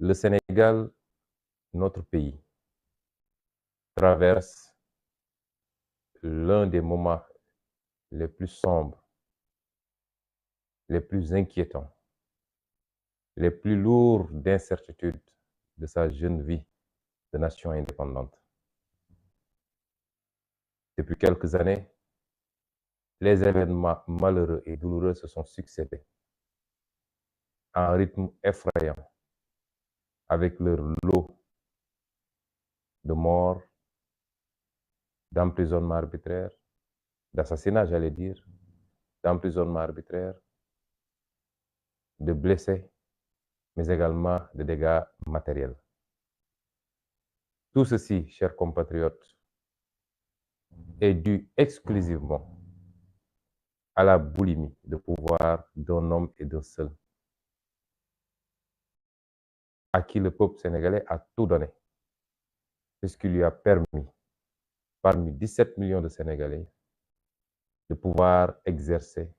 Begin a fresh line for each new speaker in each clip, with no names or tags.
Le Sénégal, notre pays, traverse l'un des moments les plus sombres, les plus inquiétants, les plus lourds d'incertitude de sa jeune vie de nation indépendante. Depuis quelques années, les événements malheureux et douloureux se sont succédés à un rythme effrayant, avec leur lot de morts, d'emprisonnement arbitraire, d'assassinat, j'allais dire, d'emprisonnement arbitraire, de blessés, mais également de dégâts matériels. Tout ceci, chers compatriotes, est dû exclusivement à la boulimie de pouvoir d'un homme et d'un seul, à qui le peuple sénégalais a tout donné, puisqu'il lui a permis, parmi 17 millions de Sénégalais, de pouvoir exercer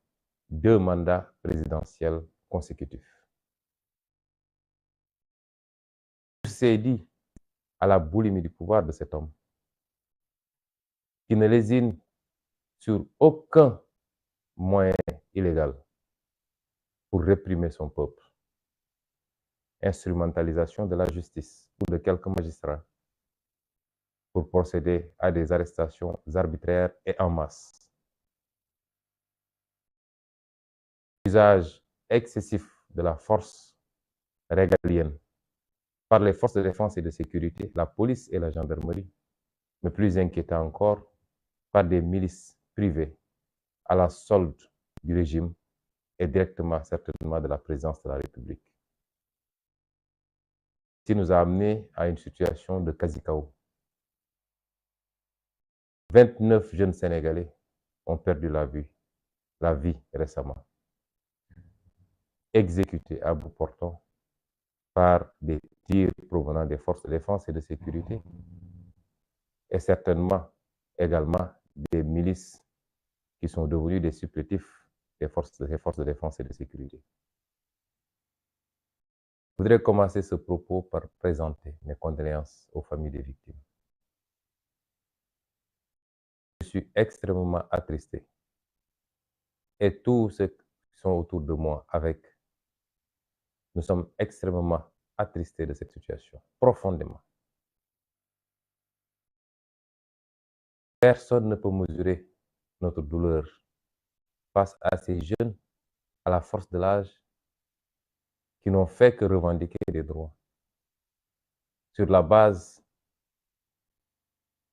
2 mandats présidentiels consécutifs. C'est dit à la boulimie du pouvoir de cet homme, qui ne lésine sur aucun moyen illégal pour réprimer son peuple. Instrumentalisation de la justice ou de quelques magistrats pour procéder à des arrestations arbitraires et en masse. Usage excessif de la force régalienne par les forces de défense et de sécurité, la police et la gendarmerie, mais plus inquiétant encore, par des milices privées à la solde du régime et directement, certainement, de la présidence de la République. Ce qui nous a amené à une situation de quasi-chaos. 29 jeunes Sénégalais ont perdu la vie récemment, exécutés à bout portant par des tirs provenant des forces de défense et de sécurité, et certainement également des milices qui sont devenues des supplétifs des forces de défense et de sécurité. Je voudrais commencer ce propos par présenter mes condoléances aux familles des victimes. Je suis extrêmement attristé, et tous ceux qui sont autour de moi avec, nous sommes extrêmement attristés de cette situation, profondément. Personne ne peut mesurer notre douleur face à ces jeunes à la force de l'âge qui n'ont fait que revendiquer des droits sur la base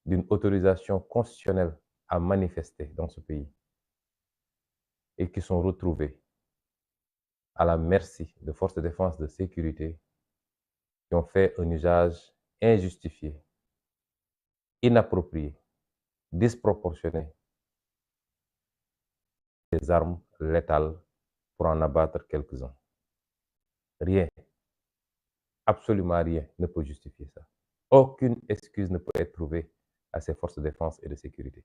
d'une autorisation constitutionnelle à manifester dans ce pays et qui sont retrouvés à la merci de forces de défense et de sécurité qui ont fait un usage injustifié, inapproprié, disproportionné des armes létales pour en abattre quelques-uns. Rien, absolument rien ne peut justifier ça. Aucune excuse ne peut être trouvée à ces forces de défense et de sécurité.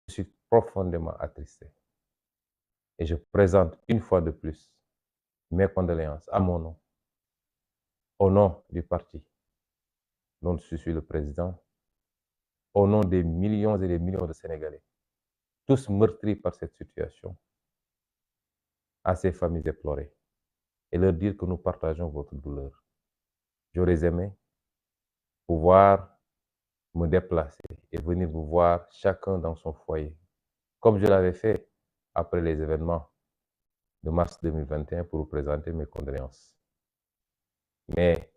Je suis profondément attristé et je présente une fois de plus mes condoléances à mon nom, au nom du parti dont je suis le président, au nom des millions et des millions de Sénégalais, tous meurtris par cette situation, à ces familles éplorées, et leur dire que nous partageons votre douleur. J'aurais aimé pouvoir me déplacer et venir vous voir chacun dans son foyer, comme je l'avais fait après les événements de mars 2021 pour vous présenter mes condoléances. Mais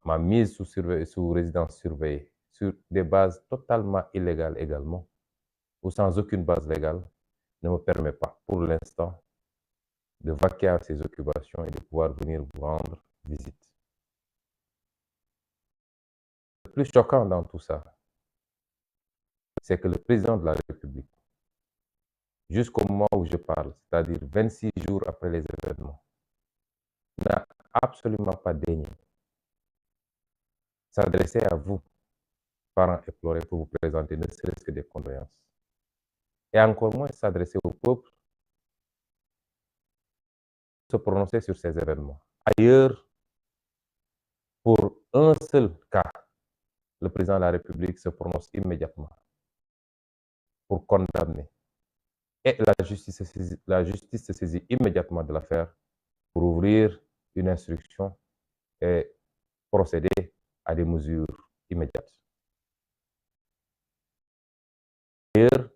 ma mise sous résidence surveillée, sur des bases totalement illégales également, ou sans aucune base légale, ne me permet pas, pour l'instant, de vaquer à ces occupations et de pouvoir venir vous rendre visite. Le plus choquant dans tout ça, c'est que le président de la République, jusqu'au moment où je parle, c'est-à-dire 26 jours après les événements, n'a absolument pas daigné s'adresser à vous, parents éplorés, pour vous présenter ne serait-ce que des condoléances. Et encore moins s'adresser au peuple se prononcer sur ces événements. Ailleurs, pour un seul cas, le président de la République se prononce immédiatement pour condamner. Et la justice se saisit immédiatement de l'affaire pour ouvrir une instruction et procéder à des mesures immédiates. D'ailleurs,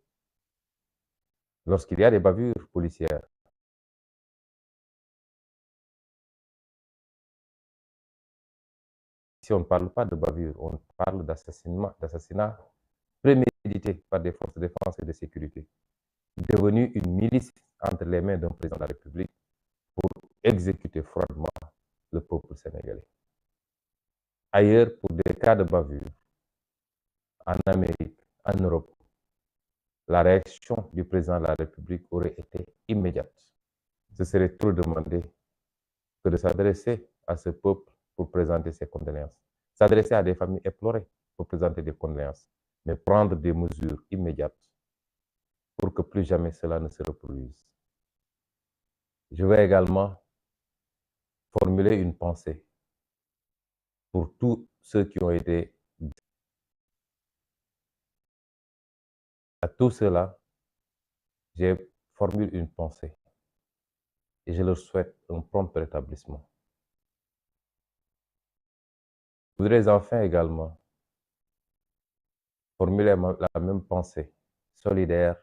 lorsqu'il y a des bavures policières, si on ne parle pas de bavure, on parle d'assassinat prémédité par des forces de défense et de sécurité, devenu une milice entre les mains d'un président de la République pour exécuter froidement le peuple sénégalais. Ailleurs, pour des cas de bavure, en Amérique, en Europe, la réaction du président de la République aurait été immédiate. Ce serait trop demandé que de s'adresser à ce peuple pour présenter ses condoléances, s'adresser à des familles éplorées pour présenter des condoléances, mais prendre des mesures immédiates pour que plus jamais cela ne se reproduise. Je veux également formuler une pensée pour tous ceux qui ont été... À tous ceux-là, je formule une pensée et je leur souhaite un prompt rétablissement. Je voudrais enfin également formuler la même pensée solidaire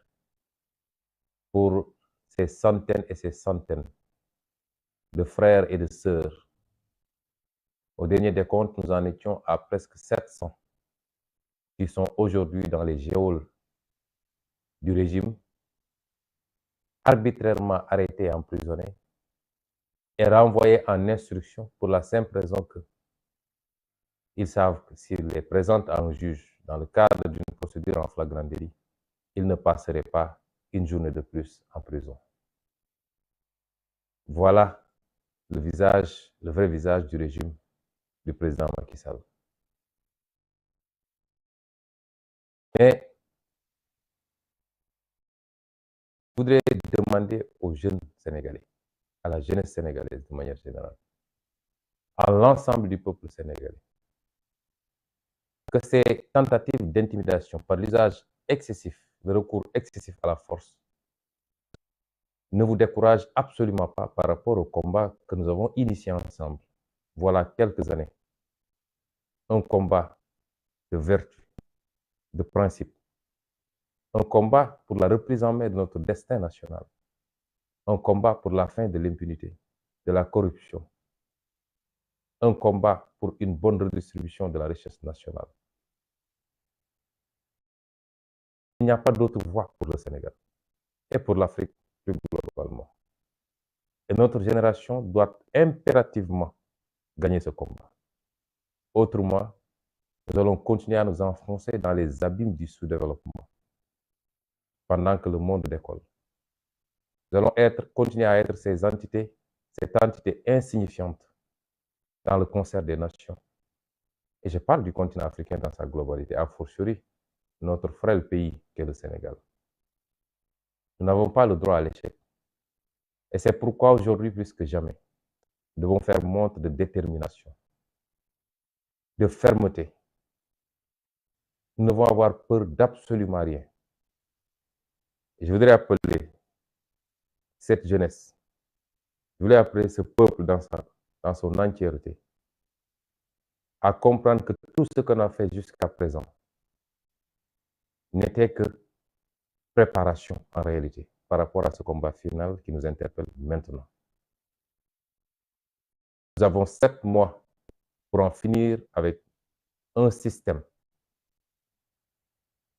pour ces centaines et ces centaines de frères et de sœurs. Au dernier décompte, nous en étions à presque 700 qui sont aujourd'hui dans les geôles du régime, arbitrairement arrêtés et emprisonnés et renvoyés en instruction pour la simple raison qu'ils savent que s'ils les présentent à un juge dans le cadre d'une procédure en flagrant délit, ils ne passeraient pas une journée de plus en prison. Voilà le vrai visage du régime du président Macky Sall. Mais je voudrais demander aux jeunes Sénégalais, à la jeunesse sénégalaise de manière générale, à l'ensemble du peuple sénégalais, que ces tentatives d'intimidation par l'usage excessif, le recours excessif à la force, ne vous découragent absolument pas par rapport au combat que nous avons initié ensemble, voilà quelques années. Un combat de vertu, de principe, un combat pour la reprise en main de notre destin national, un combat pour la fin de l'impunité, de la corruption, un combat pour une bonne redistribution de la richesse nationale. Il n'y a pas d'autre voie pour le Sénégal et pour l'Afrique plus globalement. Et notre génération doit impérativement gagner ce combat. Autrement, nous allons continuer à nous enfoncer dans les abîmes du sous-développement pendant que le monde décolle. Nous allons continuer à être cette entité insignifiante dans le concert des nations. Et je parle du continent africain dans sa globalité, a fortiori notre frêle pays qu'est le Sénégal. Nous n'avons pas le droit à l'échec. Et c'est pourquoi aujourd'hui, plus que jamais, nous devons faire montre de détermination, de fermeté. Nous devons avoir peur d'absolument rien. Et je voudrais appeler cette jeunesse, je voulais appeler ce peuple dans son entièreté, à comprendre que tout ce qu'on a fait jusqu'à présent n'était que préparation en réalité par rapport à ce combat final qui nous interpelle maintenant. Nous avons 7 mois pour en finir avec un système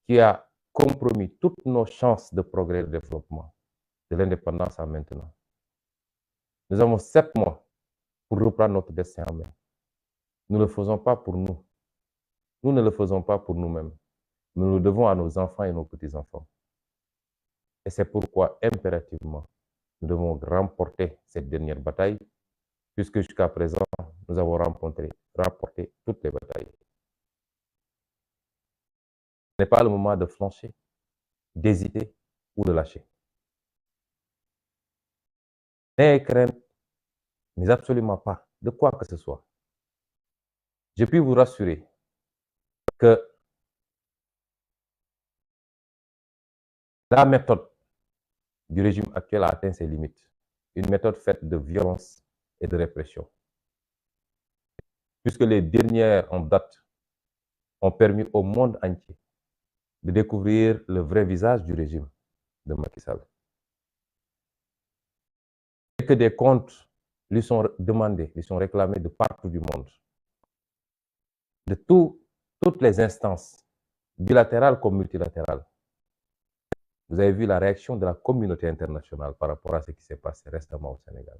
qui a compromis toutes nos chances de progrès et de développement, de l'indépendance à maintenant. Nous avons 7 mois pour reprendre notre destin en main. Nous ne le faisons pas pour nous. Nous ne le faisons pas pour nous-mêmes. Nous le devons à nos enfants et nos petits-enfants. Et c'est pourquoi, impérativement, nous devons remporter cette dernière bataille, puisque jusqu'à présent, nous avons remporté toutes les batailles. Ce n'est pas le moment de flancher, d'hésiter ou de lâcher. N'ayez crainte mais absolument pas de quoi que ce soit. Je puis vous rassurer que la méthode du régime actuel a atteint ses limites. Une méthode faite de violence et de répression. Puisque les dernières en date ont permis au monde entier de découvrir le vrai visage du régime de Macky Sall. Et que des comptes lui sont demandés, lui sont réclamés de partout du monde. De toutes les instances, bilatérales comme multilatérales. Vous avez vu la réaction de la communauté internationale par rapport à ce qui s'est passé récemment au Sénégal.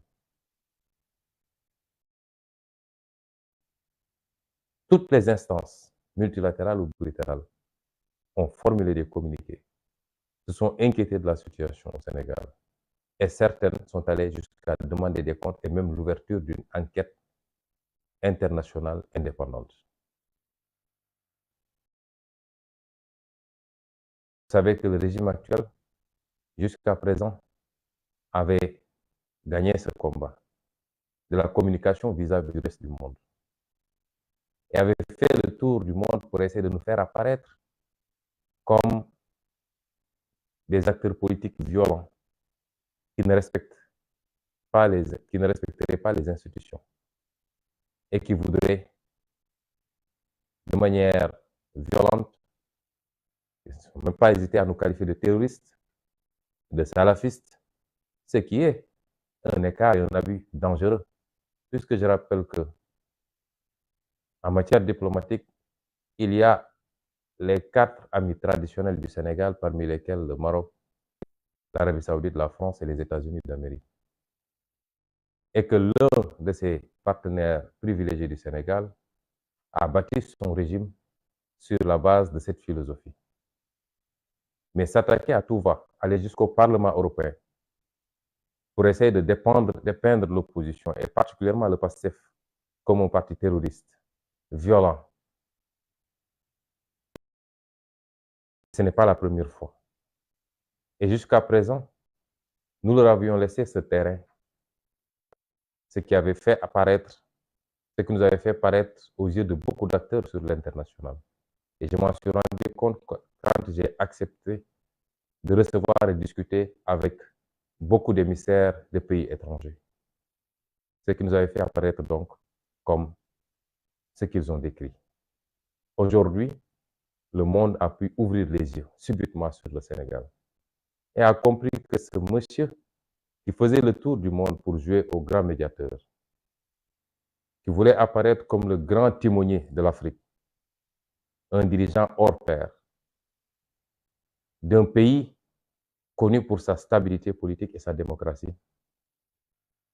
Toutes les instances, multilatérales ou bilatérales, ont formulé des communiqués, se sont inquiétées de la situation au Sénégal. Et certaines sont allées jusqu'à demander des comptes et même l'ouverture d'une enquête internationale indépendante. Vous savez que le régime actuel, jusqu'à présent, avait gagné ce combat de la communication vis-à-vis du reste du monde et avait fait le tour du monde pour essayer de nous faire apparaître comme des acteurs politiques violents qui ne respecteraient pas les institutions et qui voudraient de manière violente, ils n'ont même pas hésité à nous qualifier de terroristes, de salafistes, ce qui est un écart et un abus dangereux, puisque je rappelle que en matière diplomatique, il y a les 4 amis traditionnels du Sénégal, parmi lesquels le Maroc, l'Arabie Saoudite, la France et les États-Unis d'Amérique. Et que l'un de ses partenaires privilégiés du Sénégal a bâti son régime sur la base de cette philosophie. Mais s'attaquer à tout va, aller jusqu'au Parlement européen pour essayer de dépeindre l'opposition, et particulièrement le PASTEF, comme un parti terroriste, violent, ce n'est pas la première fois. Et jusqu'à présent, nous leur avions laissé ce terrain, ce qui avait fait apparaître, ce qui nous avait fait paraître aux yeux de beaucoup d'acteurs sur l'international. Et je m'en suis rendu compte quand j'ai accepté de recevoir et discuter avec beaucoup d'émissaires de pays étrangers. Ce qui nous avait fait apparaître donc comme ce qu'ils ont décrit. Aujourd'hui, le monde a pu ouvrir les yeux subitement sur le Sénégal et a compris que ce monsieur qui faisait le tour du monde pour jouer au grand médiateur, qui voulait apparaître comme le grand timonier de l'Afrique, un dirigeant hors pair, d'un pays connu pour sa stabilité politique et sa démocratie,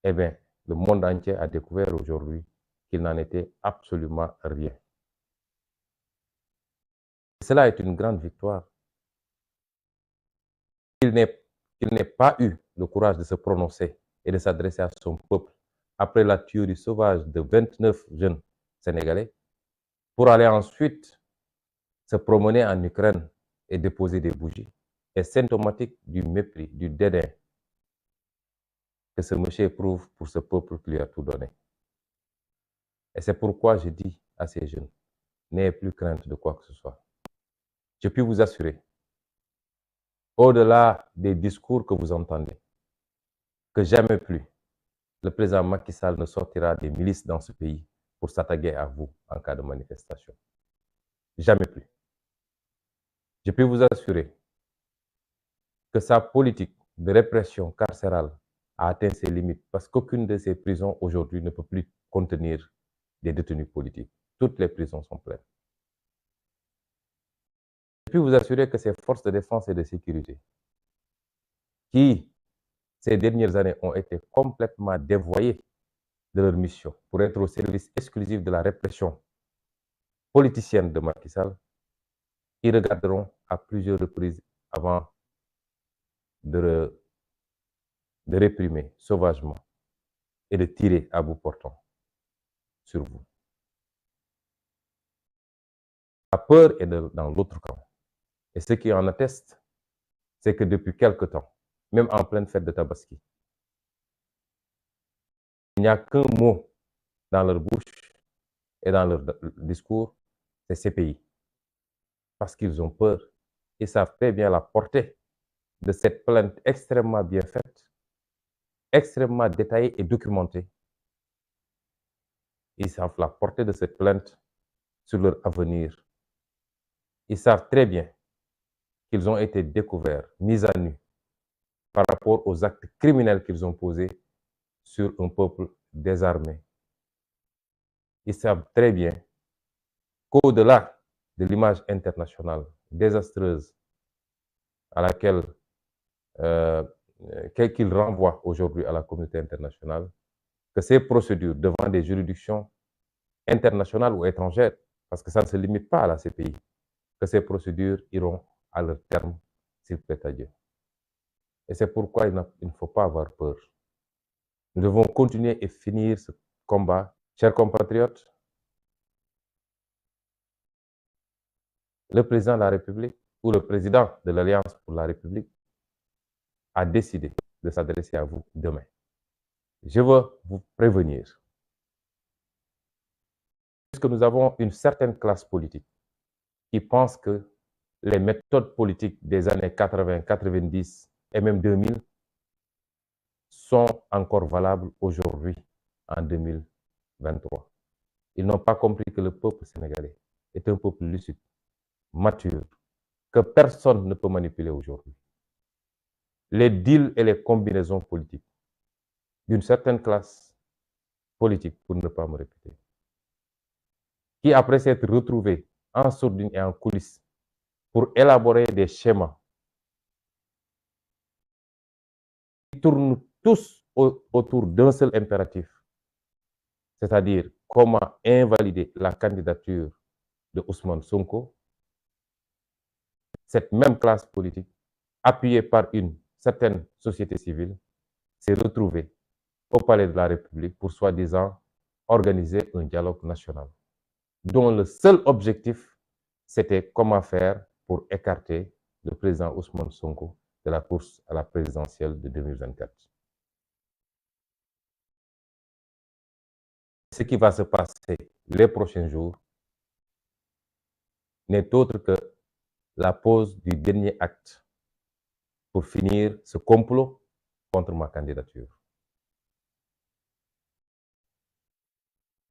eh bien, le monde entier a découvert aujourd'hui qu'il n'en était absolument rien. Cela est une grande victoire. Qu'il n'ait pas eu le courage de se prononcer et de s'adresser à son peuple après la tuerie sauvage de 29 jeunes Sénégalais, pour aller ensuite se promener en Ukraine et déposer des bougies, est symptomatique du mépris, du dédain que ce monsieur éprouve pour ce peuple qui lui a tout donné. Et c'est pourquoi je dis à ces jeunes, n'ayez plus crainte de quoi que ce soit. Je puis vous assurer, au-delà des discours que vous entendez, que jamais plus le président Macky Sall ne sortira des milices dans ce pays pour s'attaquer à vous en cas de manifestation. Jamais plus. Je peux vous assurer que sa politique de répression carcérale a atteint ses limites parce qu'aucune de ces prisons aujourd'hui ne peut plus contenir des détenus politiques. Toutes les prisons sont pleines. Je peux vous assurer que ces forces de défense et de sécurité, qui ces dernières années ont été complètement dévoyées de leur mission pour être au service exclusif de la répression politicienne de Macky Sall, ils regarderont à plusieurs reprises avant de réprimer sauvagement et de tirer à bout portant sur vous. La peur est dans l'autre camp. Et ce qui en atteste, c'est que depuis quelque temps, même en pleine fête de Tabaski, Il n'y a qu'un mot dans leur bouche et dans leur discours, c'est CPI. Parce qu'ils ont peur. Ils savent très bien la portée de cette plainte extrêmement bien faite, extrêmement détaillée et documentée. Ils savent la portée de cette plainte sur leur avenir. Ils savent très bien qu'ils ont été découverts, mis à nu, par rapport aux actes criminels qu'ils ont posés sur un peuple désarmé. Ils savent très bien qu'au-delà de l'image internationale désastreuse à laquelle qu'ils renvoient aujourd'hui à la communauté internationale, que ces procédures devant des juridictions internationales ou étrangères, parce que ça ne se limite pas à la CPI, que ces procédures iront à leur terme, s'il plaît à Dieu. Et c'est pourquoi il ne faut pas avoir peur. Nous devons continuer et finir ce combat. Chers compatriotes, le président de la République ou le président de l'Alliance pour la République a décidé de s'adresser à vous demain. Je veux vous prévenir, puisque nous avons une certaine classe politique qui pense que les méthodes politiques des années 80, 90 et même 2000 sont encore valables aujourd'hui, en 2023. Ils n'ont pas compris que le peuple sénégalais est un peuple lucide, mature, que personne ne peut manipuler aujourd'hui. Les deals et les combinaisons politiques d'une certaine classe politique, pour ne pas me répéter, qui après s'être retrouvés en sourdine et en coulisses pour élaborer des schémas qui tournent tous autour d'un seul impératif, c'est-à-dire comment invalider la candidature de Ousmane Sonko. Cette même classe politique, appuyée par une certaine société civile, s'est retrouvée au Palais de la République pour soi-disant organiser un dialogue national, dont le seul objectif, c'était comment faire pour écarter le président Ousmane Sonko de la course à la présidentielle de 2024. Ce qui va se passer les prochains jours n'est autre que la pose du dernier acte pour finir ce complot contre ma candidature.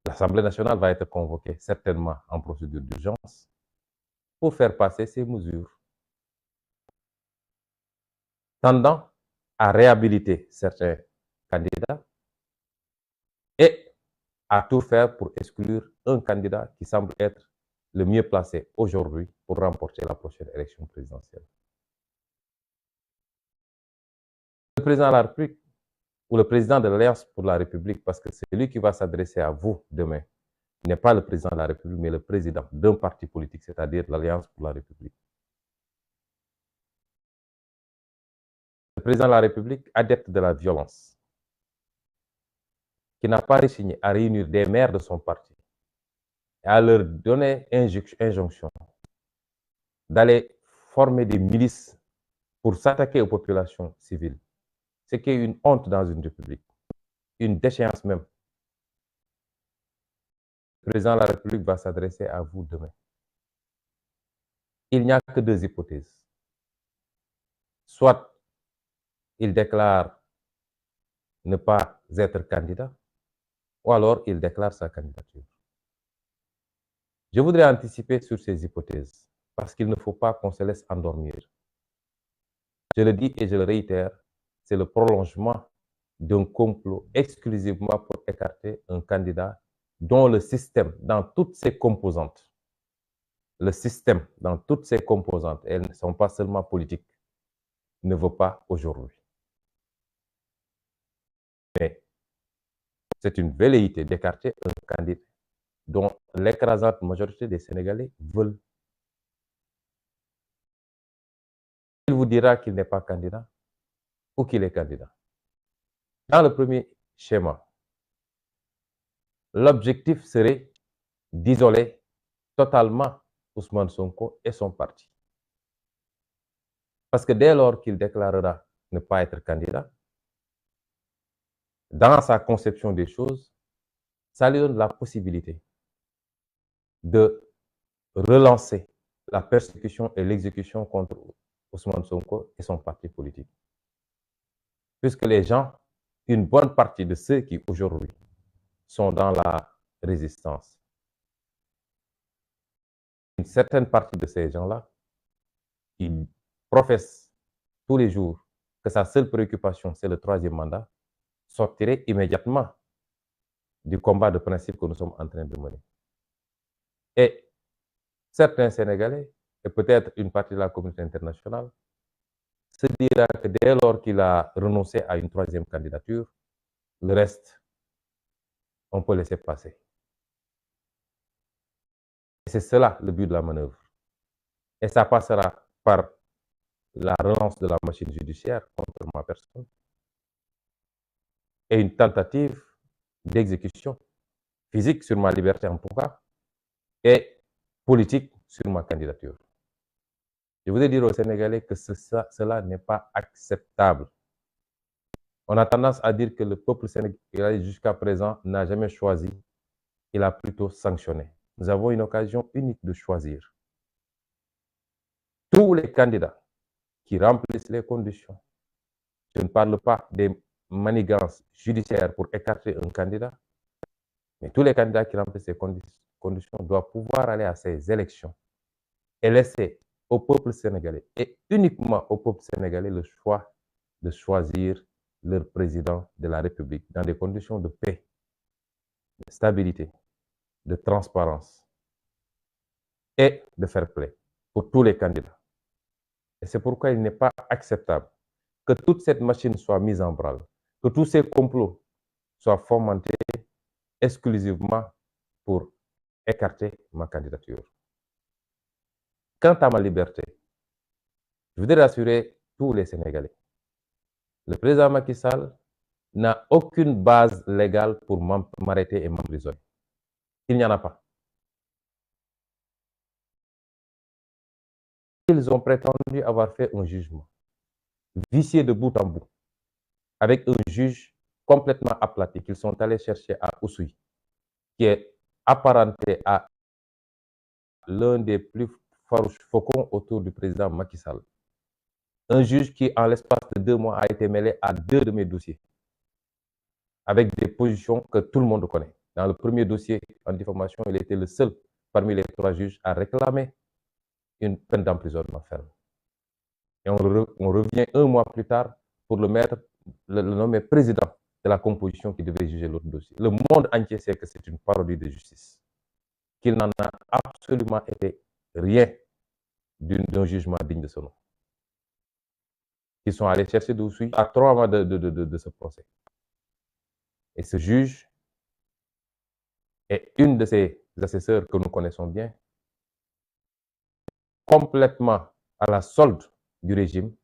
L'Assemblée nationale va être convoquée certainement en procédure d'urgence pour faire passer ces mesures tendant à réhabiliter certains candidats et à tout faire pour exclure un candidat qui semble être le mieux placé aujourd'hui pour remporter la prochaine élection présidentielle. Le président de la République ou le président de l'Alliance pour la République, parce que c'est lui qui va s'adresser à vous demain, n'est pas le président de la République, mais le président d'un parti politique, c'est-à-dire l'Alliance pour la République. Le président de la République, adepte de la violence, qui n'a pas réussi à réunir des maires de son parti et à leur donner injonction d'aller former des milices pour s'attaquer aux populations civiles, ce qui est une honte dans une république, une déchéance même. Le président de la République va s'adresser à vous demain. Il n'y a que deux hypothèses. Soit il déclare ne pas être candidat, ou alors il déclare sa candidature. Je voudrais anticiper sur ces hypothèses, parce qu'il ne faut pas qu'on se laisse endormir. Je le dis et je le réitère, c'est le prolongement d'un complot exclusivement pour écarter un candidat dont le système, dans toutes ses composantes, le système, dans toutes ses composantes, elles ne sont pas seulement politiques, ne veut pas aujourd'hui. Mais c'est une velléité d'écarter un candidat dont l'écrasante majorité des Sénégalais veulent. Il vous dira qu'il n'est pas candidat ou qu'il est candidat. Dans le premier schéma, l'objectif serait d'isoler totalement Ousmane Sonko et son parti. Parce que dès lors qu'il déclarera ne pas être candidat, dans sa conception des choses, ça lui donne la possibilité de relancer la persécution et l'exécution contre Ousmane Sonko et son parti politique. Puisque les gens, une bonne partie de ceux qui aujourd'hui sont dans la résistance, une certaine partie de ces gens-là, qui professent tous les jours que sa seule préoccupation, c'est le troisième mandat, sortiraient immédiatement du combat de principe que nous sommes en train de mener. Et certains Sénégalais, et peut-être une partie de la communauté internationale, se dira que dès lors qu'il a renoncé à une troisième candidature, le reste, on peut laisser passer. Et c'est cela le but de la manœuvre. Et ça passera par la relance de la machine judiciaire contre ma personne et une tentative d'exécution physique sur ma liberté en tout cas et politique sur ma candidature. Je voudrais dire aux Sénégalais que cela n'est pas acceptable. On a tendance à dire que le peuple sénégalais jusqu'à présent n'a jamais choisi, il a plutôt sanctionné. Nous avons une occasion unique de choisir. Tous les candidats qui remplissent les conditions, je ne parle pas des manigances judiciaires pour écarter un candidat, mais tous les candidats qui remplissent ces conditions doivent pouvoir aller à ces élections et laisser au peuple sénégalais et uniquement au peuple sénégalais le choix de choisir leur président de la République dans des conditions de paix, de stabilité, de transparence et de fair play pour tous les candidats. Et c'est pourquoi il n'est pas acceptable que toute cette machine soit mise en branle, que tous ces complots soient fomentés exclusivement pour écarter ma candidature. Quant à ma liberté, je voudrais rassurer tous les Sénégalais. Le président Macky Sall n'a aucune base légale pour m'arrêter et m'emprisonner. Il n'y en a pas. Ils ont prétendu avoir fait un jugement vicié de bout en bout, avec un juge complètement aplati qu'ils sont allés chercher à Oussouye, qui est apparenté à l'un des plus farouches faucons autour du président Macky Sall. Un juge qui, en l'espace de 2 mois, a été mêlé à 2 de mes dossiers, avec des positions que tout le monde connaît. Dans le premier dossier en diffamation, il était le seul parmi les 3 juges à réclamer une peine d'emprisonnement ferme. Et on revient 1 mois plus tard pour le nommer président de la composition qui devait juger l'autre dossier. Le monde entier sait que c'est une parodie de justice, qu'il n'en a absolument été rien d'un jugement digne de ce nom. Ils sont allés chercher d'Oussouye à 3 mois de ce procès. Et ce juge et une de ses assesseurs que nous connaissons bien, complètement à la solde du régime,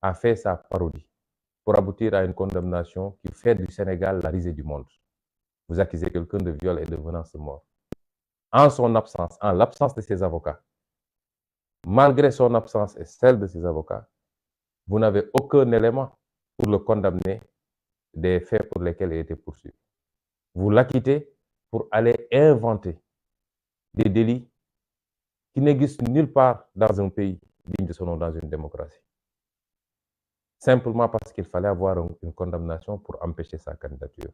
a fait sa parodie pour aboutir à une condamnation qui fait du Sénégal la risée du monde. Vous accusez quelqu'un de viol et de menace de mort. En son absence, en l'absence de ses avocats, malgré son absence et celle de ses avocats, vous n'avez aucun élément pour le condamner des faits pour lesquels il était poursuivi. Vous l'acquittez pour aller inventer des délits qui n'existent nulle part dans un pays digne de son nom, dans une démocratie. Simplement parce qu'il fallait avoir une condamnation pour empêcher sa candidature.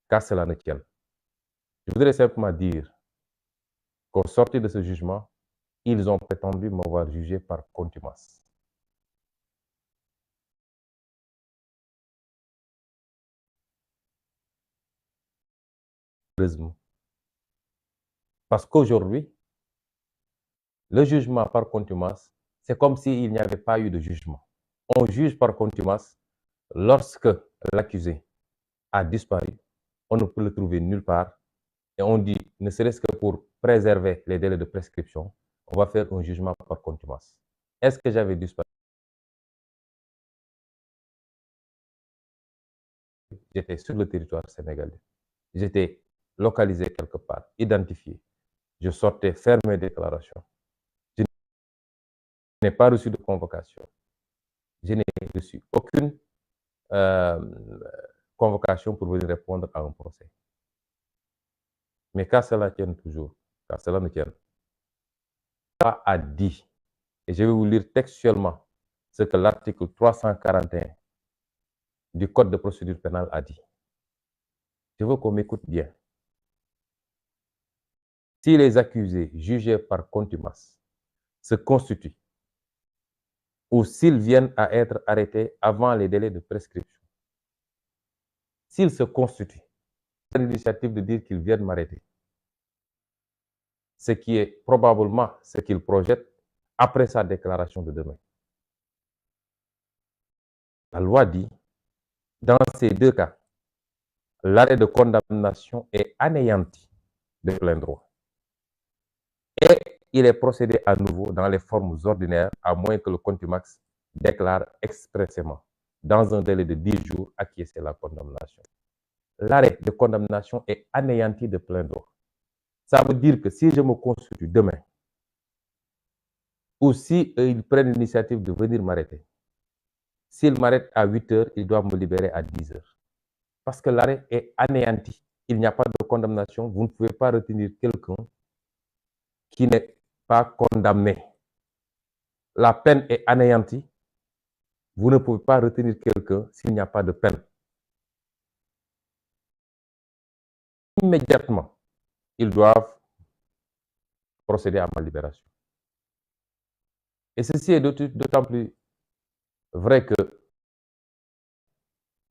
Qu'à cela ne tienne. Je voudrais simplement dire qu'au sortir de ce jugement, ils ont prétendu m'avoir jugé par contumace. Parce qu'aujourd'hui, le jugement par contumace, c'est comme s'il n'y avait pas eu de jugement. On juge par contumace lorsque l'accusé a disparu, on ne peut le trouver nulle part, et on dit, ne serait-ce que pour préserver les délais de prescription, on va faire un jugement par contumace. Est-ce que j'avais disparu? J'étais sur le territoire sénégalais. J'étais localisé quelque part, identifié. Je sortais faire mes déclarations. Je n'ai pas reçu de convocation. Je n'ai reçu aucune convocation pour venir répondre à un procès. Mais qu'à cela tienne toujours, qu'à cela ne tienne, l'État a dit, et je vais vous lire textuellement ce que l'article 341 du Code de procédure pénale a dit. Je veux qu'on m'écoute bien. Si les accusés jugés par contumace se constituent ou s'ils viennent à être arrêtés avant les délais de prescription, s'ils se constituent, c'est l'initiative de dire qu'ils viennent m'arrêter, ce qui est probablement ce qu'ils projettent après sa déclaration de demain. La loi dit, dans ces deux cas, l'arrêt de condamnation est anéanti de plein droit. Et il est procédé à nouveau dans les formes ordinaires, à moins que le contumax déclare expressément, dans un délai de 10 jours, acquiescer la condamnation. L'arrêt de condamnation est anéanti de plein droit. Ça veut dire que si je me constitue demain, ou si ils prennent l'initiative de venir m'arrêter, s'ils m'arrêtent à 8 heures, ils doivent me libérer à 10 heures. Parce que l'arrêt est anéanti. Il n'y a pas de condamnation. Vous ne pouvez pas retenir quelqu'un qui n'est pas condamné. La peine est anéantie. Vous ne pouvez pas retenir quelqu'un s'il n'y a pas de peine. Immédiatement, ils doivent procéder à ma libération. Et ceci est d'autant plus vrai que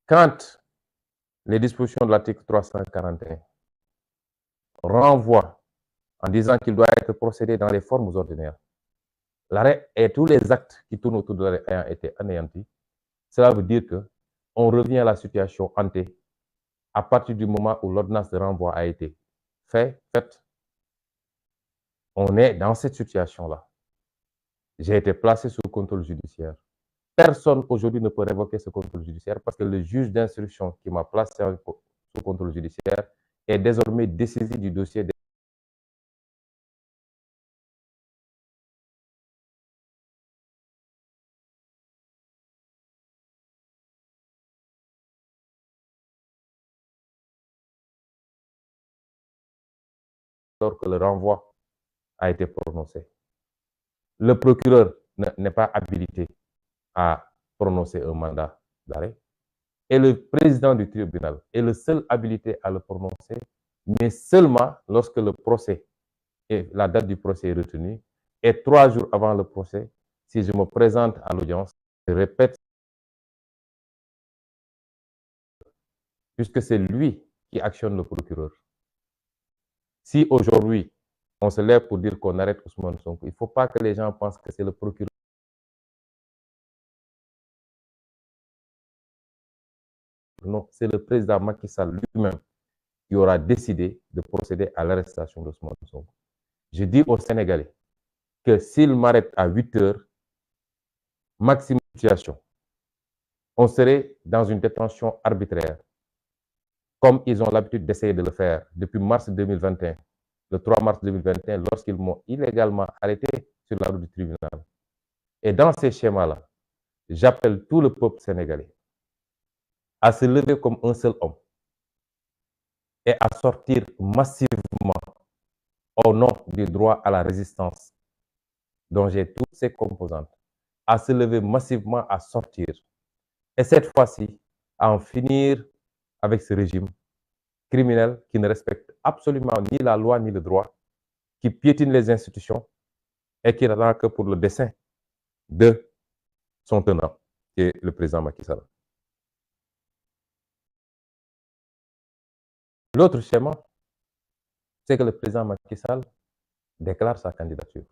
quand les dispositions de l'article 341 renvoient en disant qu'il doit être procédé dans les formes ordinaires, l'arrêt et tous les actes qui tournent autour de l'arrêt ayant été anéantis, cela veut dire qu'on revient à la situation ante à partir du moment où l'ordonnance de renvoi a été faite. On est dans cette situation-là. J'ai été placé sous contrôle judiciaire. Personne aujourd'hui ne peut révoquer ce contrôle judiciaire parce que le juge d'instruction qui m'a placé sous contrôle judiciaire est désormais dessaisi du dossier alors que le renvoi a été prononcé. Le procureur n'est pas habilité à prononcer un mandat d'arrêt et le président du tribunal est le seul habilité à le prononcer, mais seulement lorsque le procès et la date du procès est retenue et 3 jours avant le procès, si je me présente à l'audience, je répète, puisque c'est lui qui actionne le procureur. Si aujourd'hui, on se lève pour dire qu'on arrête Ousmane Sonko, il ne faut pas que les gens pensent que c'est le procureur. Non, c'est le président Macky Sall lui-même qui aura décidé de procéder à l'arrestation d'Ousmane Sonko. Je dis aux Sénégalais que s'il m'arrête à 8 heures, maximum situation, on serait dans une détention arbitraire, comme ils ont l'habitude d'essayer de le faire depuis mars 2021, le 3 mars 2021, lorsqu'ils m'ont illégalement arrêté sur la route du tribunal. Et dans ces schémas-là, j'appelle tout le peuple sénégalais à se lever comme un seul homme et à sortir massivement au nom du droit à la résistance, dont j'ai toutes ses composantes, à se lever massivement, à sortir. Et cette fois-ci, à en finir avec ce régime criminel qui ne respecte absolument ni la loi ni le droit, qui piétine les institutions et qui n'attend que pour le dessein de son tenant, qui est le président Macky Sall. L'autre schéma, c'est que le président Macky Sall déclare sa candidature.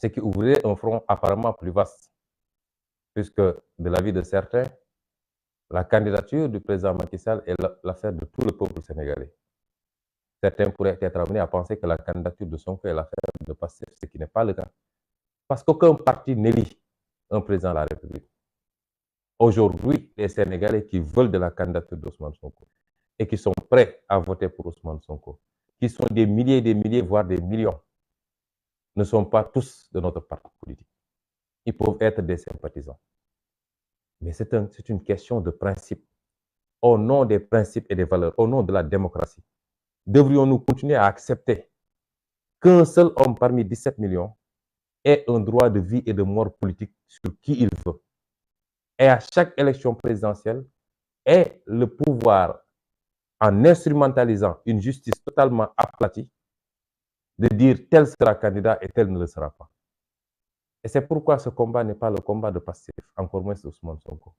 Ce qui ouvrirait un front apparemment plus vaste, puisque de l'avis de certains, la candidature du président Macky Sall est l'affaire de tout le peuple sénégalais. Certains pourraient être amenés à penser que la candidature de Sonko est l'affaire de Pastef, ce qui n'est pas le cas. Parce qu'aucun parti n'élit un président de la République. Aujourd'hui, les Sénégalais qui veulent de la candidature d'Ousmane Sonko et qui sont prêts à voter pour Ousmane Sonko, qui sont des milliers, voire des millions, ne sont pas tous de notre parti politique. Ils peuvent être des sympathisants. Mais c'est une question de principe. au nom des principes et des valeurs, au nom de la démocratie, devrions-nous continuer à accepter qu'un seul homme parmi 17 millions ait un droit de vie et de mort politique sur qui il veut, et à chaque élection présidentielle ait le pouvoir, en instrumentalisant une justice totalement aplatie, de dire tel sera candidat et tel ne le sera pas. Et c'est pourquoi ce combat n'est pas le combat de Pastef, encore moins de Ousmane Sonko.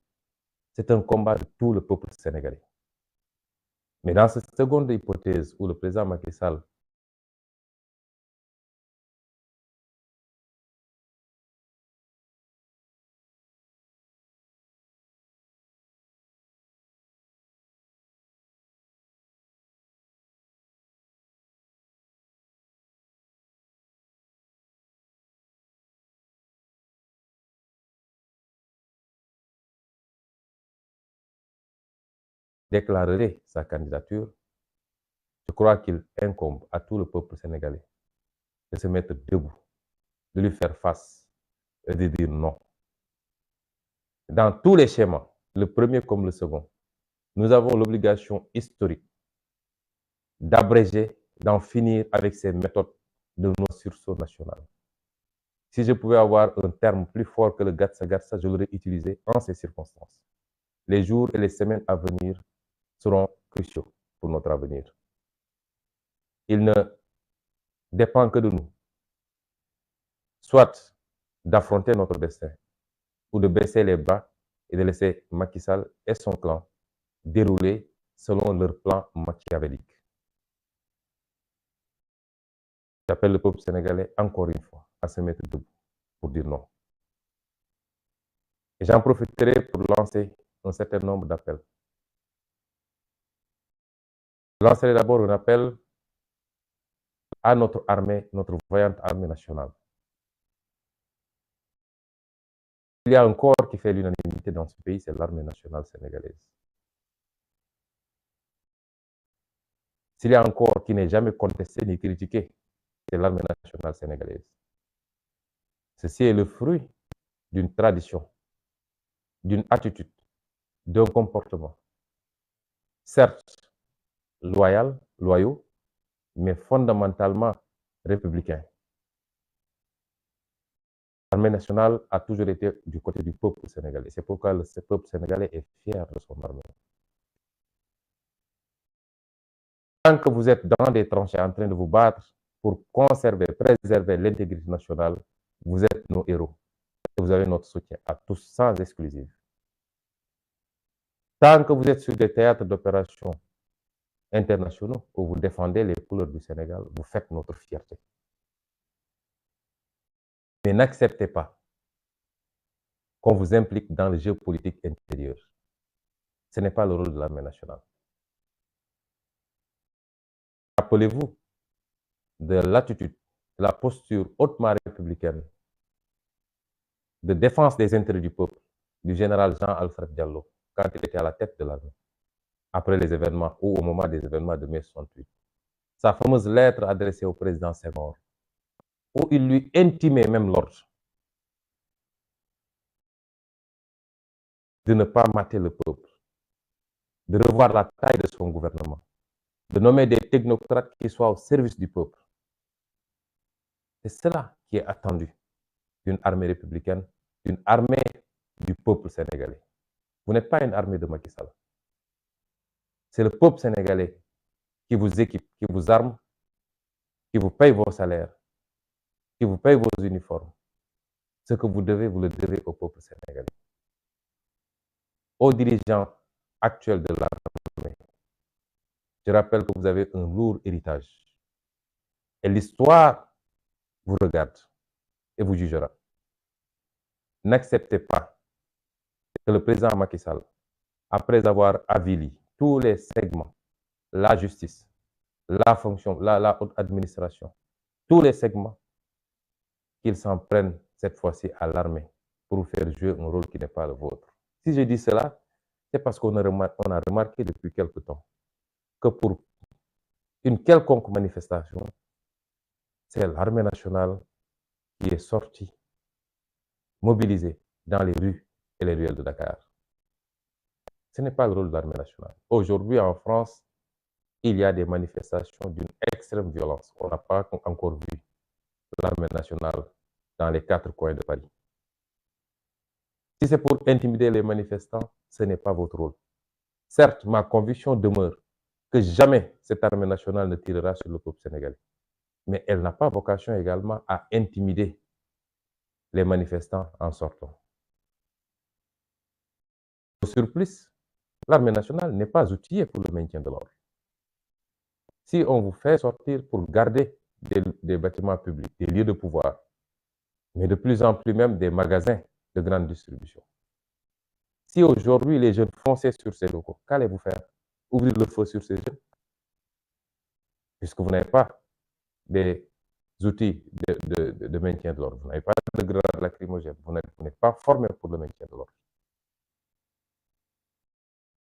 C'est un combat de tout le peuple sénégalais. Mais dans cette seconde hypothèse où le président Macky Sall déclarerait sa candidature, je crois qu'il incombe à tout le peuple sénégalais de se mettre debout, de lui faire face et de dire non. Dans tous les schémas, le premier comme le second, nous avons l'obligation historique d'abréger, d'en finir avec ces méthodes de nos sursauts nationaux. Si je pouvais avoir un terme plus fort que le gatsa-gatsa, je l'aurais utilisé en ces circonstances. Les jours et les semaines à venir seront cruciaux pour notre avenir. Il ne dépend que de nous, soit d'affronter notre destin, ou de baisser les bras et de laisser Macky Sall et son clan dérouler selon leur plan machiavélique. J'appelle le peuple sénégalais encore une fois à se mettre debout pour dire non. Et j'en profiterai pour lancer un certain nombre d'appels. Je lancerai d'abord un appel à notre armée, notre vaillante armée nationale. Il y a un corps qui fait l'unanimité dans ce pays, c'est l'armée nationale sénégalaise. S'il y a un corps qui n'est jamais contesté ni critiqué, c'est l'armée nationale sénégalaise. Ceci est le fruit d'une tradition, d'une attitude, d'un comportement, certes loyaux, mais fondamentalement républicain. L'armée nationale a toujours été du côté du peuple sénégalais. C'est pourquoi le peuple sénégalais est fier de son armée. Tant que vous êtes dans des tranchées en train de vous battre pour conserver, préserver l'intégrité nationale, vous êtes nos héros. Et vous avez notre soutien à tous, sans exclusive. Tant que vous êtes sur des théâtres d'opérations internationaux où vous défendez les couleurs du Sénégal, vous faites notre fierté. Mais n'acceptez pas qu'on vous implique dans le jeu politique intérieur. Ce n'est pas le rôle de l'armée nationale. Rappelez-vous de l'attitude, de la posture hautement républicaine de défense des intérêts du peuple du général Jean-Alfred Diallo quand il était à la tête de l'armée, après les événements ou au moment des événements de mai 68. Sa fameuse lettre adressée au président Senghor, où il lui intimait même l'ordre de ne pas mater le peuple, de revoir la taille de son gouvernement, de nommer des technocrates qui soient au service du peuple. C'est cela qui est attendu d'une armée républicaine, d'une armée du peuple sénégalais. Vous n'êtes pas une armée de Macky Sall. C'est le peuple sénégalais qui vous équipe, qui vous arme, qui vous paye vos salaires, qui vous paye vos uniformes. Ce que vous devez, vous le devez au peuple sénégalais. Aux dirigeants actuels de l'armée, je rappelle que vous avez un lourd héritage. Et l'histoire vous regarde et vous jugera. N'acceptez pas que le président Macky Sall, après avoir avili tous les segments, la justice, la fonction, la haute administration, tous les segments, qu'il s'en prenne cette fois-ci à l'armée pour faire jouer un rôle qui n'est pas le vôtre. Si je dis cela, c'est parce qu'on a remarqué depuis quelque temps que pour une quelconque manifestation, c'est l'armée nationale qui est sortie, mobilisée dans les rues et les ruelles de Dakar. Ce n'est pas le rôle de l'armée nationale. Aujourd'hui, en France, il y a des manifestations d'une extrême violence. On n'a pas encore vu l'armée nationale dans les 4 coins de Paris. Si c'est pour intimider les manifestants, ce n'est pas votre rôle. Certes, ma conviction demeure que jamais cette armée nationale ne tirera sur le peuple sénégalais. Mais elle n'a pas vocation également à intimider les manifestants en sortant. Au surplus, l'armée nationale n'est pas outillée pour le maintien de l'ordre. Si on vous fait sortir pour garder des bâtiments publics, des lieux de pouvoir, mais de plus en plus même des magasins de grande distribution. Si aujourd'hui les jeunes fonçaient sur ces locaux, qu'allez-vous faire? Ouvrir le feu sur ces jeunes? Puisque vous n'avez pas des outils de maintien de l'ordre, vous n'avez pas de grenades lacrymogènes, vous n'êtes pas formé pour le maintien de l'ordre.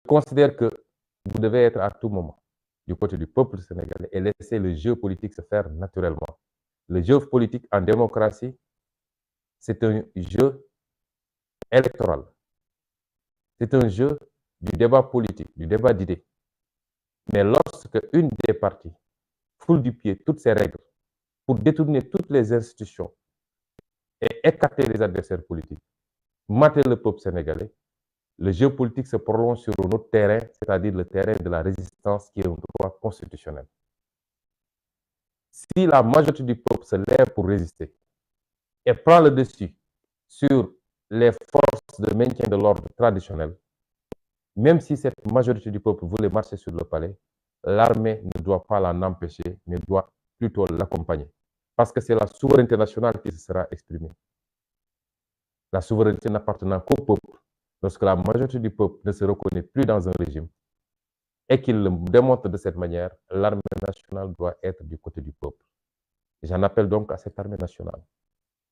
Je considère que vous devez être à tout moment du côté du peuple sénégalais et laisser le jeu politique se faire naturellement. Le jeu politique en démocratie, c'est un jeu électoral. C'est un jeu du débat politique, du débat d'idées. Mais lorsque une des parties foule du pied toutes ces règles pour détourner toutes les institutions et écarter les adversaires politiques, mater le peuple sénégalais, le jeu politique se prolonge sur un autre terrain, c'est-à-dire le terrain de la résistance qui est un droit constitutionnel. Si la majorité du peuple se lève pour résister et prend le dessus sur les forces de maintien de l'ordre traditionnel, même si cette majorité du peuple voulait marcher sur le palais, l'armée ne doit pas l'en empêcher, mais doit plutôt l'accompagner. Parce que c'est la souveraineté nationale qui se sera exprimée. La souveraineté n'appartenant qu'au peuple, lorsque la majorité du peuple ne se reconnaît plus dans un régime et qu'il le démontre de cette manière, l'armée nationale doit être du côté du peuple. J'en appelle donc à cette armée nationale.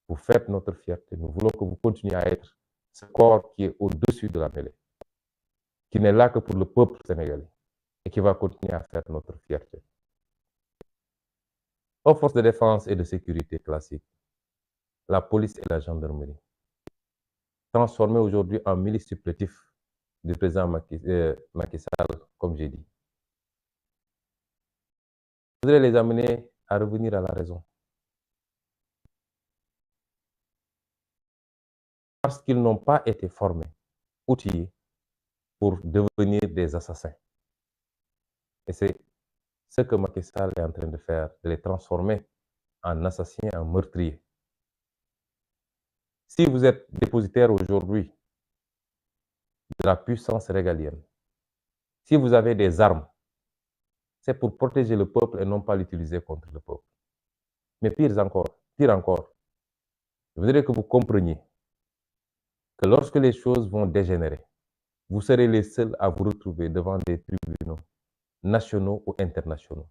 Vous faites notre fierté. Nous voulons que vous continuiez à être ce corps qui est au-dessus de la mêlée, qui n'est là que pour le peuple sénégalais et qui va continuer à faire notre fierté. Aux forces de défense et de sécurité classiques, la police et la gendarmerie, transformées aujourd'hui en milices supplétifs du président Macky Sall, comme j'ai dit. Je voudrais les amener à revenir à la raison. Parce qu'ils n'ont pas été formés, outillés pour devenir des assassins. Et c'est ce que Macky Sall est en train de faire, de les transformer en assassins, en meurtriers. Si vous êtes dépositaire aujourd'hui de la puissance régalienne, si vous avez des armes, c'est pour protéger le peuple et non pas l'utiliser contre le peuple. Mais pire encore, je voudrais que vous compreniez que lorsque les choses vont dégénérer, vous serez les seuls à vous retrouver devant des tribunaux nationaux ou internationaux.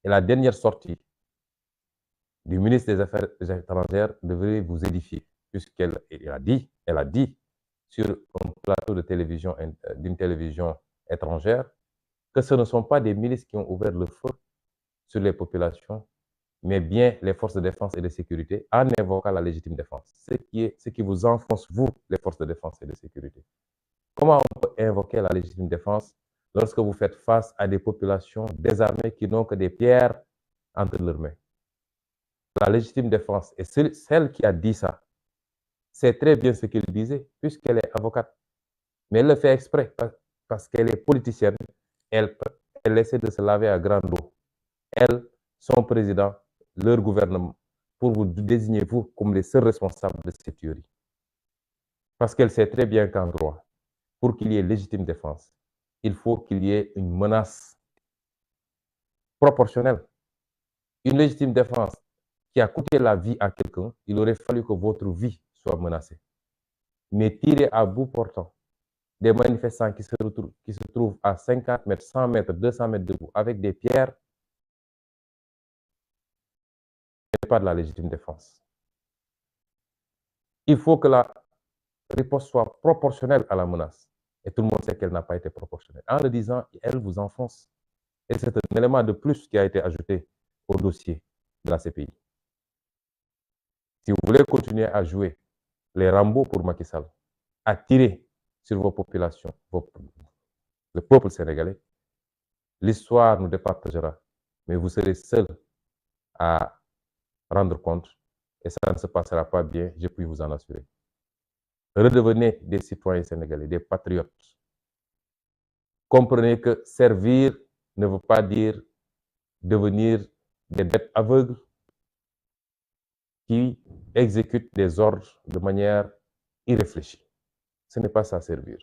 Et la dernière sortie du ministre des Affaires étrangères devrait vous édifier, puisqu'elle a dit sur un plateau de télévision, d'une télévision étrangère, que ce ne sont pas des milices qui ont ouvert le feu sur les populations, mais bien les forces de défense et de sécurité, en invoquant la légitime défense. Ce qui vous enfonce, vous, les forces de défense et de sécurité. Comment on peut invoquer la légitime défense lorsque vous faites face à des populations désarmées qui n'ont que des pierres entre leurs mains? La légitime défense, et celle qui a dit ça, c'est très bien ce qu'il disait, puisqu'elle est avocate. Mais elle le fait exprès, parce qu'elle est politicienne, elle essaie de se laver à grande eau. Elle, son président, leur gouvernement, pour vous désigner, vous, comme les seuls responsables de cette tuerie. Parce qu'elle sait très bien qu'en droit, pour qu'il y ait légitime défense, il faut qu'il y ait une menace proportionnelle. Une légitime défense qui a coûté la vie à quelqu'un, il aurait fallu que votre vie soit menacée. Mais tirer à bout portant des manifestants qui se trouvent à 50 mètres, 100 mètres, 200 mètres de vous, avec des pierres, ce n'est pas de la légitime défense. Il faut que la riposte soit proportionnelle à la menace. Et tout le monde sait qu'elle n'a pas été proportionnelle. En le disant, elle vous enfonce. Et c'est un élément de plus qui a été ajouté au dossier de la CPI. Si vous voulez continuer à jouer les Rambo pour Macky Sall, à tirer sur vos populations, le peuple sénégalais, l'histoire nous départagera, mais vous serez seuls à rendre compte et ça ne se passera pas bien, je puis vous en assurer. Redevenez des citoyens sénégalais, des patriotes. Comprenez que servir ne veut pas dire devenir des bêtes aveugles qui exécutent des ordres de manière irréfléchie. Ce n'est pas ça servir.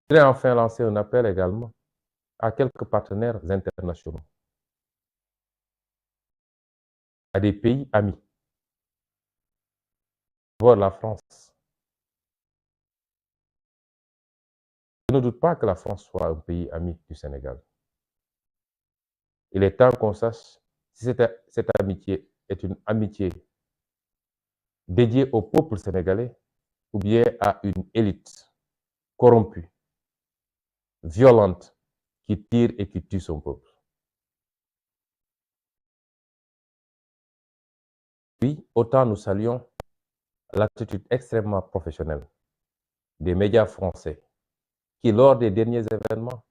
Je voudrais enfin lancer un appel également à quelques partenaires internationaux, à des pays amis. D'abord la France. Je ne doute pas que la France soit un pays ami du Sénégal. Il est temps qu'on sache si cette amitié est une amitié dédiée au peuple sénégalais ou bien à une élite corrompue, violente, qui tire et qui tue son peuple. Oui, autant nous saluons l'attitude extrêmement professionnelle des médias français qui, lors des derniers événements,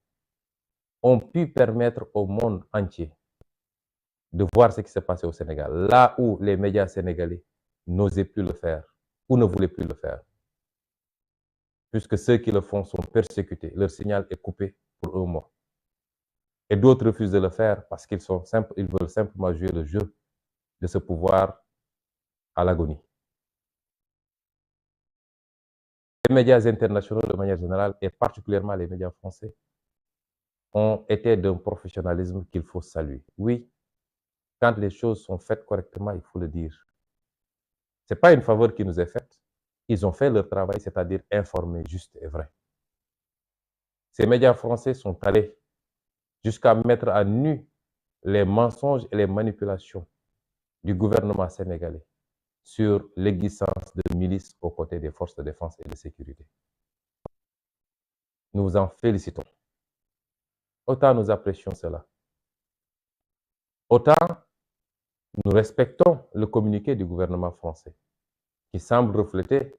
ont pu permettre au monde entier de voir ce qui s'est passé au Sénégal, là où les médias sénégalais n'osaient plus le faire ou ne voulaient plus le faire. Puisque ceux qui le font sont persécutés, leur signal est coupé pour un mois. Et d'autres refusent de le faire parce qu'ils veulent simplement jouer le jeu de ce pouvoir à l'agonie. Les médias internationaux, de manière générale, et particulièrement les médias français, ont été d'un professionnalisme qu'il faut saluer. Oui, quand les choses sont faites correctement, il faut le dire. Ce n'est pas une faveur qui nous est faite. Ils ont fait leur travail, c'est-à-dire informer juste et vrai. Ces médias français sont allés jusqu'à mettre à nu les mensonges et les manipulations du gouvernement sénégalais sur l'existence de milices aux côtés des forces de défense et de sécurité. Nous vous en félicitons. Autant nous apprécions cela. Autant nous respectons le communiqué du gouvernement français qui semble refléter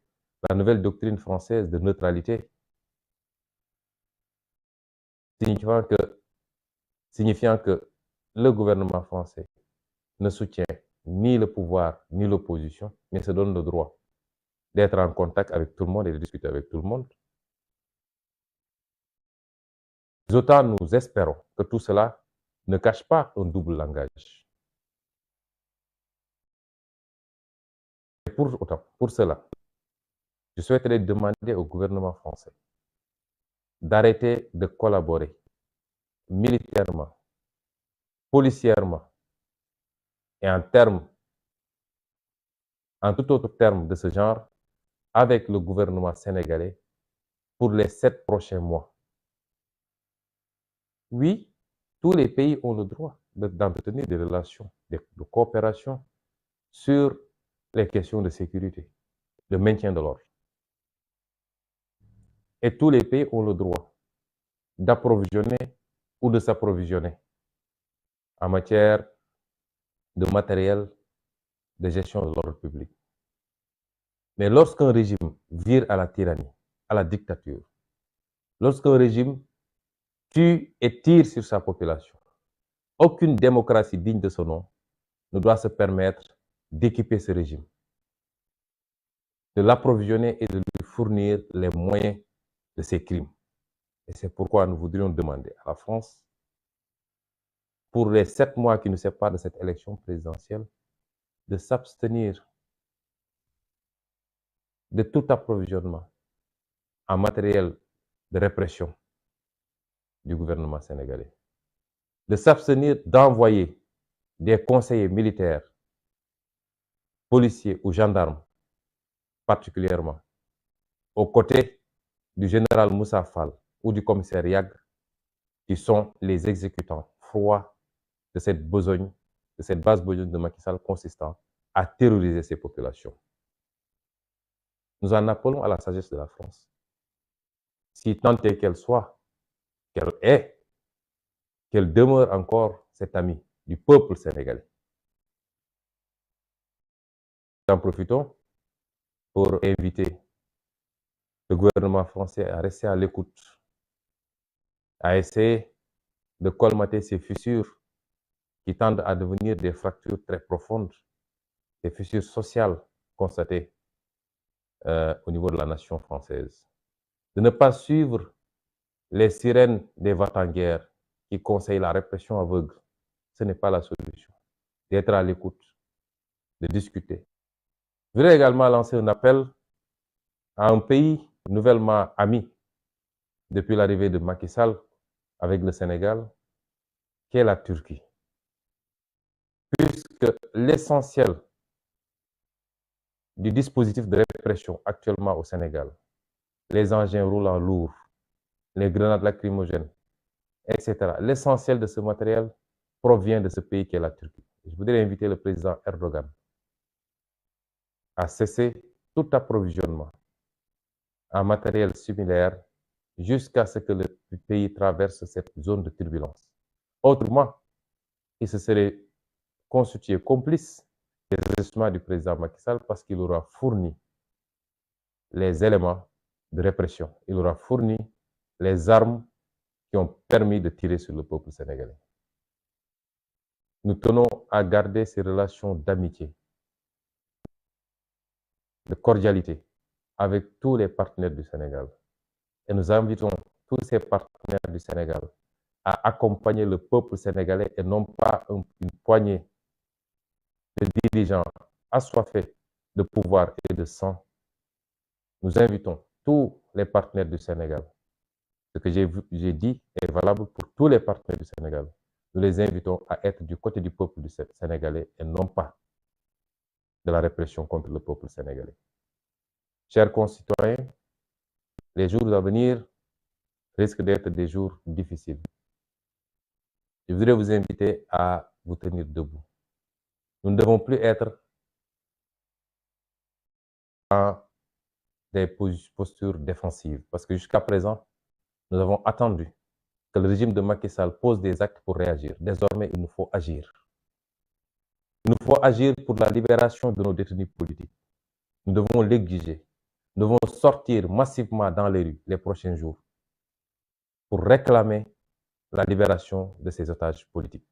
la nouvelle doctrine française de neutralité, signifiant que le gouvernement français ne soutient ni le pouvoir ni l'opposition, mais se donne le droit d'être en contact avec tout le monde et de discuter avec tout le monde. Autant nous espérons que tout cela ne cache pas un double langage. Et pour cela, je souhaiterais demander au gouvernement français d'arrêter de collaborer militairement, policièrement et en tout autre terme de ce genre avec le gouvernement sénégalais pour les 7 prochains mois. Oui, tous les pays ont le droit d'entretenir des relations de coopération sur les questions de sécurité, de maintien de l'ordre. Et tous les pays ont le droit d'approvisionner ou de s'approvisionner en matière de matériel de gestion de l'ordre public. Mais lorsqu'un régime vire à la tyrannie, à la dictature, lorsqu'un régime tue et tire sur sa population, aucune démocratie digne de ce nom ne doit se permettre d'équiper ce régime, de l'approvisionner et de lui fournir les moyens de ses crimes. Et c'est pourquoi nous voudrions demander à la France, pour les 7 mois qui nous séparent de cette élection présidentielle, de s'abstenir de tout approvisionnement en matériel de répression du gouvernement sénégalais, de s'abstenir d'envoyer des conseillers militaires, policiers ou gendarmes, particulièrement, aux côtés du général Moussa Fall ou du commissaire Yag, qui sont les exécutants froids de cette besogne, de cette base besogne de Macky Sall consistant à terroriser ces populations. Nous en appelons à la sagesse de la France. Si tant est qu'elle soit, qu'elle demeure encore cette amie du peuple sénégalais. Nous en profitons pour inviter le gouvernement français à rester à l'écoute, à essayer de colmater ces fissures qui tendent à devenir des fractures très profondes, des fissures sociales constatées au niveau de la nation française. De ne pas suivre les sirènes des va-t-en-guerre qui conseillent la répression aveugle. Ce n'est pas la solution. D'être à l'écoute, de discuter. Je voudrais également lancer un appel à un pays nouvellement ami depuis l'arrivée de Macky Sall avec le Sénégal, qui est la Turquie. Puisque l'essentiel du dispositif de répression actuellement au Sénégal, les engins roulants lourds, les grenades lacrymogènes, etc., l'essentiel de ce matériel provient de ce pays qui est la Turquie. Je voudrais inviter le président Erdogan à cesser tout approvisionnement en matériel similaire jusqu'à ce que le pays traverse cette zone de turbulence. Autrement, il se serait constitué complice des agissements du président Macky Sall parce qu'il aura fourni les éléments de répression. Il aura fourni les armes qui ont permis de tirer sur le peuple sénégalais. Nous tenons à garder ces relations d'amitié, de cordialité avec tous les partenaires du Sénégal. Et nous invitons tous ces partenaires du Sénégal à accompagner le peuple sénégalais et non pas une poignée de dirigeants assoiffés de pouvoir et de sang. Nous invitons tous les partenaires du Sénégal. Ce que j'ai dit est valable pour tous les partenaires du Sénégal. Nous les invitons à être du côté du peuple sénégalais et non pas de la répression contre le peuple sénégalais. Chers concitoyens, les jours à venir risquent d'être des jours difficiles. Je voudrais vous inviter à vous tenir debout. Nous ne devons plus être dans des postures défensives parce que jusqu'à présent, nous avons attendu que le régime de Macky Sall pose des actes pour réagir. Désormais, il nous faut agir. Il nous faut agir pour la libération de nos détenus politiques. Nous devons l'exiger. Nous devons sortir massivement dans les rues les prochains jours pour réclamer la libération de ces otages politiques.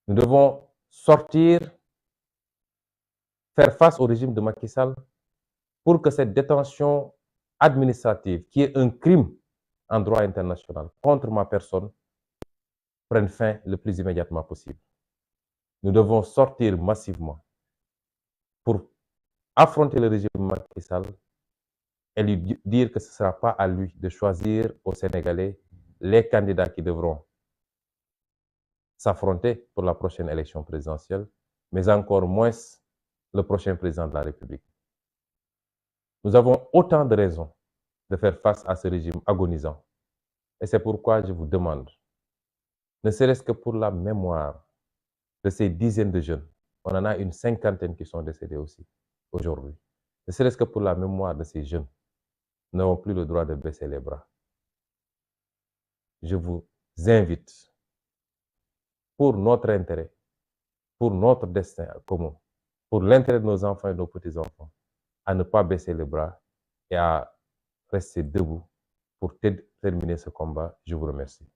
Nous devons sortir, faire face au régime de Macky Sall pour que cette détention administrative, qui est un crime en droit international contre ma personne, prenne fin le plus immédiatement possible. Nous devons sortir massivement pour affronter le régime Macky Sall et lui dire que ce ne sera pas à lui de choisir aux Sénégalais les candidats qui devront s'affronter pour la prochaine élection présidentielle, mais encore moins le prochain président de la République. Nous avons autant de raisons de faire face à ce régime agonisant. Et c'est pourquoi je vous demande, ne serait-ce que pour la mémoire de ces dizaines de jeunes, on en a une cinquantaine qui sont décédés aussi aujourd'hui, ne serait-ce que pour la mémoire de ces jeunes, nous n'avons plus le droit de baisser les bras. Je vous invite, pour notre intérêt, pour notre destin commun, pour l'intérêt de nos enfants et de nos petits-enfants, à ne pas baisser les bras et à rester debout pour terminer ce combat. Je vous remercie.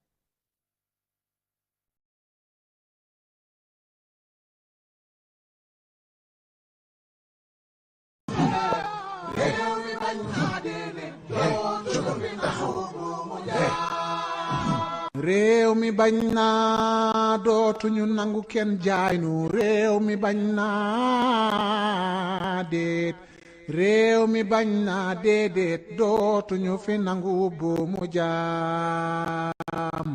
réew mi bañ naa dootuñu nangu kenn jaay nu réew mi bañ naa déet réew mi bañ naa déedéet dootuñu fi nangu bu mu jaam